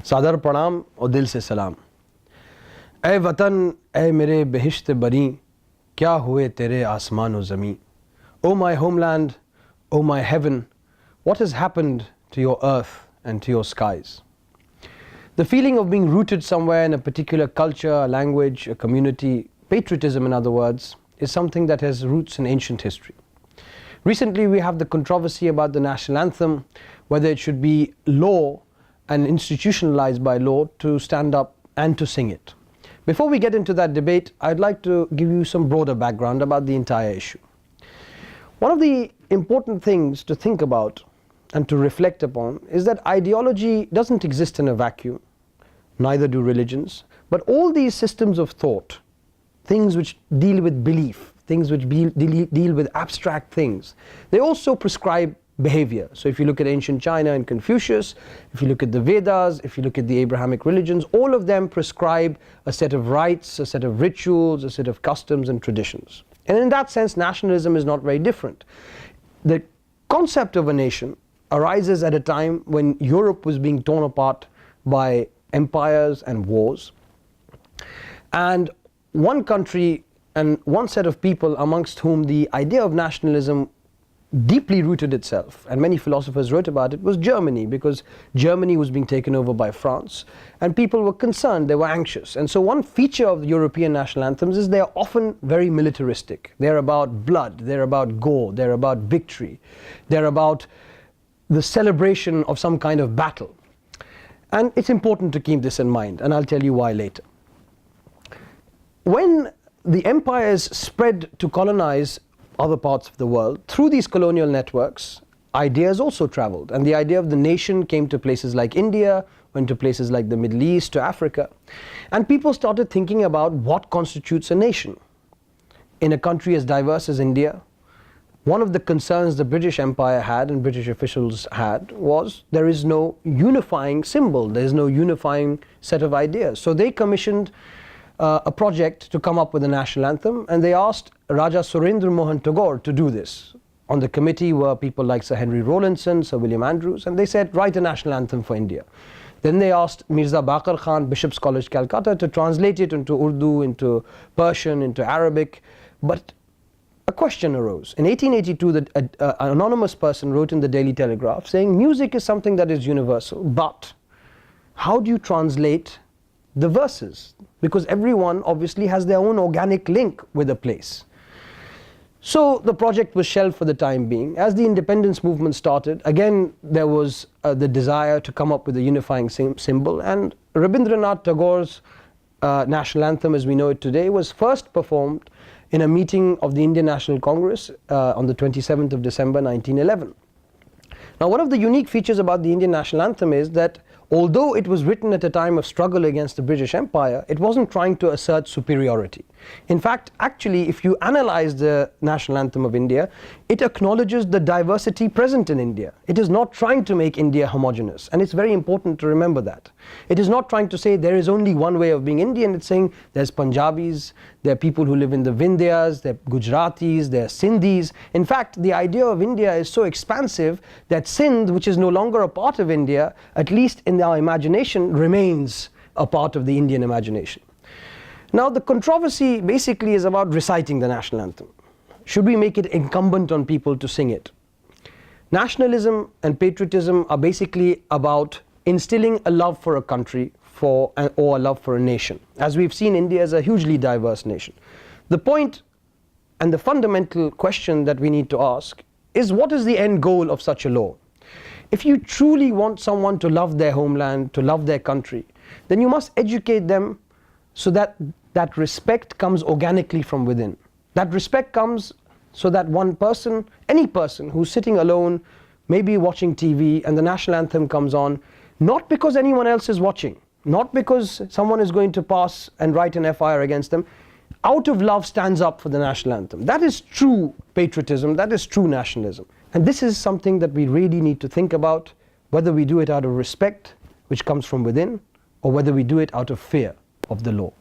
सादर प्रणाम और दिल से सलाम। ए वतन ए मेरे बेहिश्त बरी, क्या हुए तेरे आसमान और ज़मीं। O my homeland, O my heaven, what has happened to your earth and to your skies? The feeling of being rooted somewhere in a particular culture, a language, a community, patriotism in other words, is something that has roots in ancient history. Recently we have the controversy about the national anthem, whether it should be law and institutionalized by law to stand up and to sing it. Before we get into that debate, I'd like to give you some broader background about the entire issue. One of the important things to think about and to reflect upon is that ideology doesn't exist in a vacuum, neither do religions, but all these systems of thought, things which deal with belief, things which deal with abstract things, they also prescribe behavior. So if you look at ancient China and Confucius, if you look at the Vedas, if you look at the Abrahamic religions, all of them prescribe a set of rites, a set of rituals, a set of customs and traditions. And in that sense, nationalism is not very different. The concept of a nation arises at a time when Europe was being torn apart by empires and wars, and one country and one set of people amongst whom the idea of nationalism deeply rooted itself, and many philosophers wrote about it, was Germany, because Germany was being taken over by France and people were concerned, they were anxious. And so one feature of the European national anthems is they are often very militaristic. They're about blood, they're about gore, they're about victory, they're about the celebration of some kind of battle. And it's important to keep this in mind, and I'll tell you why later. When the empires spread to colonize other parts of the world, through these colonial networks, ideas also traveled, and the idea of the nation came to places like India, went to places like the Middle East, to Africa, and people started thinking about what constitutes a nation. In a country as diverse as India, one of the concerns the British Empire had and British officials had was there is no unifying symbol, there is no unifying set of ideas. So they commissioned a project to come up with a national anthem, and they asked Raja Surendra Mohan Tagore to do this. On the committee were people like Sir Henry Rawlinson, Sir William Andrews, and they said, write a national anthem for India. Then they asked Mirza Baqir Khan, Bishop's College, Calcutta, to translate it into Urdu, into Persian, into Arabic. But a question arose. In 1882, an anonymous person wrote in the Daily Telegraph saying, music is something that is universal, but how do you translate the verses? Because everyone obviously has their own organic link with a place. So the project was shelved for the time being. As the independence movement started, again there was the desire to come up with a unifying symbol, and Rabindranath Tagore's national anthem as we know it today was first performed in a meeting of the Indian National Congress on the 27th of December 1911. Now, one of the unique features about the Indian national anthem is that although it was written at a time of struggle against the British Empire, it wasn't trying to assert superiority. In fact, actually, if you analyze the national anthem of India, it acknowledges the diversity present in India. It is not trying to make India homogeneous, and it's very important to remember that. It is not trying to say there is only one way of being Indian. It's saying there's Punjabis, there are people who live in the Vindhyas, there are Gujaratis, there are Sindhis. In fact, the idea of India is so expansive that Sindh, which is no longer a part of India, at least in our imagination, remains a part of the Indian imagination. Now, the controversy basically is about reciting the national anthem. Should we make it incumbent on people to sing it? Nationalism and patriotism are basically about instilling a love for a country or a love for a nation. As we've seen, India is a hugely diverse nation. The point and the fundamental question that we need to ask is, what is the end goal of such a law? If you truly want someone to love their homeland, to love their country, then you must educate them so that that respect comes organically from within. That respect comes so that one person, any person who's sitting alone, maybe watching TV, and the national anthem comes on, not because anyone else is watching, not because someone is going to pass and write an FIR against them, out of love stands up for the national anthem. That is true patriotism, that is true nationalism. And this is something that we really need to think about, whether we do it out of respect, which comes from within, or whether we do it out of fear of the law.